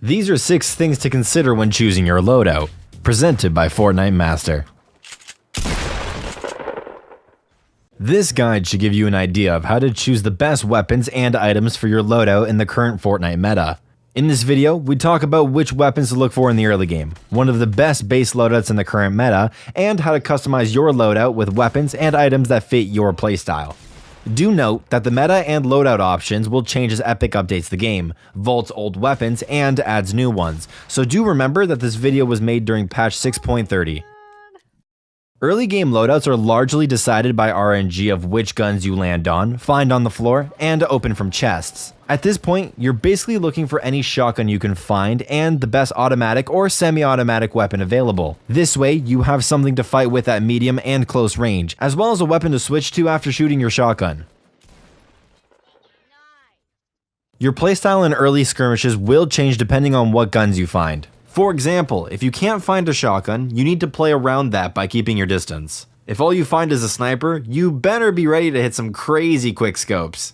These are 6 things to consider when choosing your loadout. Presented by Fortnite Master. This guide should give you an idea of how to choose the best weapons and items for your loadout in the current Fortnite meta. In this video, we talk about which weapons to look for in the early game, one of the best base loadouts in the current meta, and how to customize your loadout with weapons and items that fit your playstyle. Do note that the meta and loadout options will change as Epic updates the game, vaults old weapons, and adds new ones, so do remember that this video was made during patch 6.30. Early game loadouts are largely decided by RNG of which guns you land on, find on the floor, and open from chests. At this point, you're basically looking for any shotgun you can find and the best automatic or semi-automatic weapon available. This way, you have something to fight with at medium and close range, as well as a weapon to switch to after shooting your shotgun. Your playstyle in early skirmishes will change depending on what guns you find. For example, if you can't find a shotgun, you need to play around that by keeping your distance. If all you find is a sniper, you better be ready to hit some crazy quick scopes.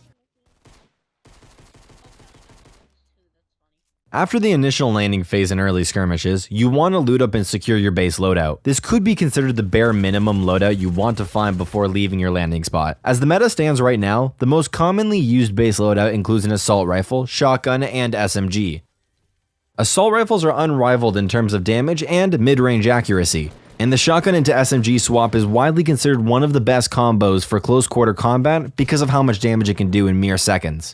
After the initial landing phase in early skirmishes, you want to loot up and secure your base loadout. This could be considered the bare minimum loadout you want to find before leaving your landing spot. As the meta stands right now, the most commonly used base loadout includes an assault rifle, shotgun, and SMG. Assault rifles are unrivaled in terms of damage and mid-range accuracy, and the shotgun into SMG swap is widely considered one of the best combos for close quarter combat because of how much damage it can do in mere seconds.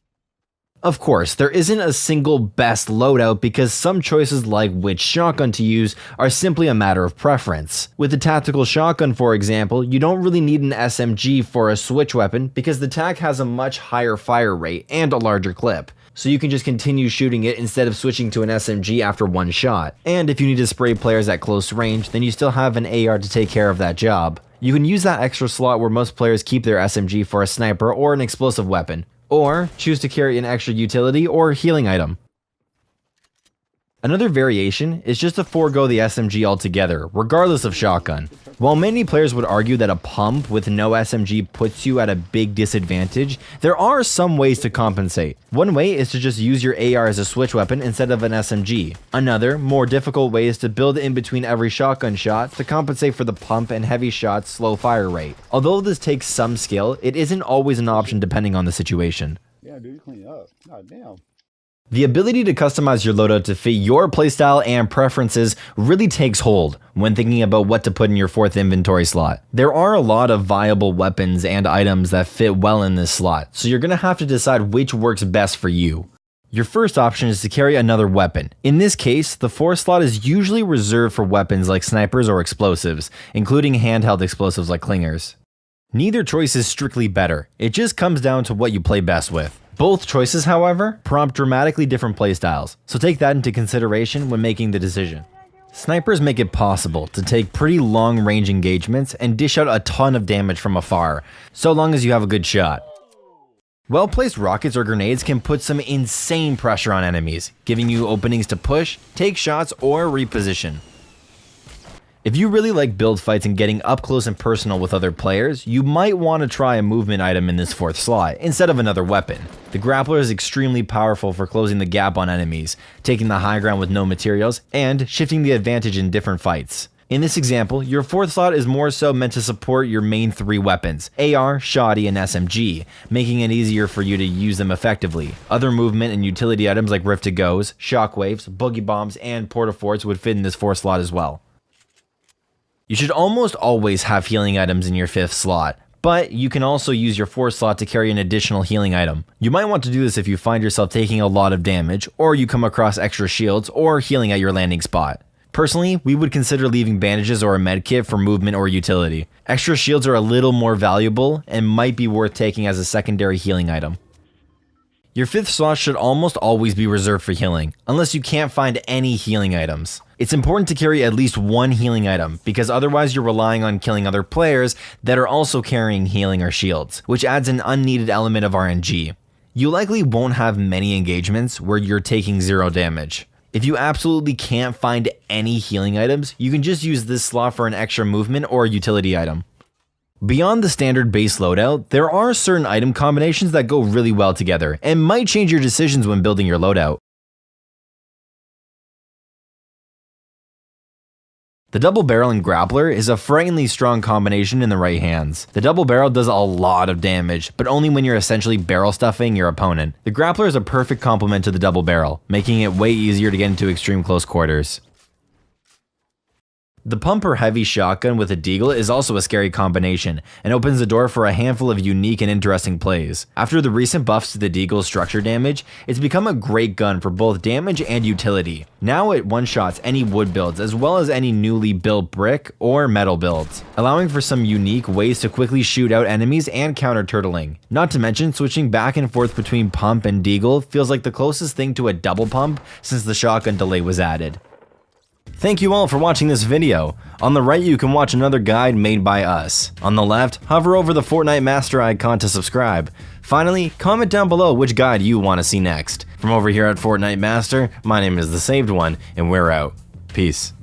Of course, there isn't a single best loadout because some choices like which shotgun to use are simply a matter of preference. With the tactical shotgun, for example, you don't really need an SMG for a switch weapon because the TAC has a much higher fire rate and a larger clip, so you can just continue shooting it instead of switching to an SMG after one shot. And if you need to spray players at close range, then you still have an AR to take care of that job. You can use that extra slot where most players keep their SMG for a sniper or an explosive weapon, or choose to carry an extra utility or healing item. Another variation is just to forego the SMG altogether, regardless of shotgun. While many players would argue that a pump with no SMG puts you at a big disadvantage, there are some ways to compensate. One way is to just use your AR as a switch weapon instead of an SMG. Another, more difficult way is to build in between every shotgun shot to compensate for the pump and heavy shots slow fire rate. Although this takes some skill, it isn't always an option depending on the situation. Yeah, dude, you clean up. God damn. The ability to customize your loadout to fit your playstyle and preferences really takes hold when thinking about what to put in your 4th inventory slot. There are a lot of viable weapons and items that fit well in this slot, so you're going to have to decide which works best for you. Your first option is to carry another weapon. In this case, the 4th slot is usually reserved for weapons like snipers or explosives, including handheld explosives like clingers. Neither choice is strictly better, it just comes down to what you play best with. Both choices, however, prompt dramatically different playstyles, so take that into consideration when making the decision. Snipers make it possible to take pretty long range engagements and dish out a ton of damage from afar, so long as you have a good shot. Well-placed rockets or grenades can put some insane pressure on enemies, giving you openings to push, take shots, or reposition. If you really like build fights and getting up close and personal with other players, you might want to try a movement item in this 4th slot, instead of another weapon. The grappler is extremely powerful for closing the gap on enemies, taking the high ground with no materials, and shifting the advantage in different fights. In this example, your 4th slot is more so meant to support your main 3 weapons, AR, Shoddy, and SMG, making it easier for you to use them effectively. Other movement and utility items like Rift-to-Goes, Shockwaves, Boogie Bombs, and Porta-Forts would fit in this 4th slot as well. You should almost always have healing items in your 5th slot, but you can also use your 4th slot to carry an additional healing item. You might want to do this if you find yourself taking a lot of damage, or you come across extra shields or healing at your landing spot. Personally, we would consider leaving bandages or a medkit for movement or utility. Extra shields are a little more valuable and might be worth taking as a secondary healing item. Your 5th slot should almost always be reserved for healing, unless you can't find any healing items. It's important to carry at least one healing item, because otherwise you're relying on killing other players that are also carrying healing or shields, which adds an unneeded element of RNG. You likely won't have many engagements where you're taking 0 damage. If you absolutely can't find any healing items, you can just use this slot for an extra movement or utility item. Beyond the standard base loadout, there are certain item combinations that go really well together and might change your decisions when building your loadout. The double barrel and grappler is a frighteningly strong combination in the right hands. The double barrel does a lot of damage, but only when you're essentially barrel stuffing your opponent. The grappler is a perfect complement to the double barrel, making it way easier to get into extreme close quarters. The pump or heavy shotgun with a deagle is also a scary combination, and opens the door for a handful of unique and interesting plays. After the recent buffs to the deagle's structure damage, it's become a great gun for both damage and utility. Now it one-shots any wood builds as well as any newly built brick or metal builds, allowing for some unique ways to quickly shoot out enemies and counter turtling. Not to mention, switching back and forth between pump and deagle feels like the closest thing to a double pump since the shotgun delay was added. Thank you all for watching this video. On the right you can watch another guide made by us. On the left, hover over the Fortnite Master icon to subscribe. Finally, comment down below which guide you want to see next. From over here at Fortnite Master, my name is The Saved One, and we're out. Peace.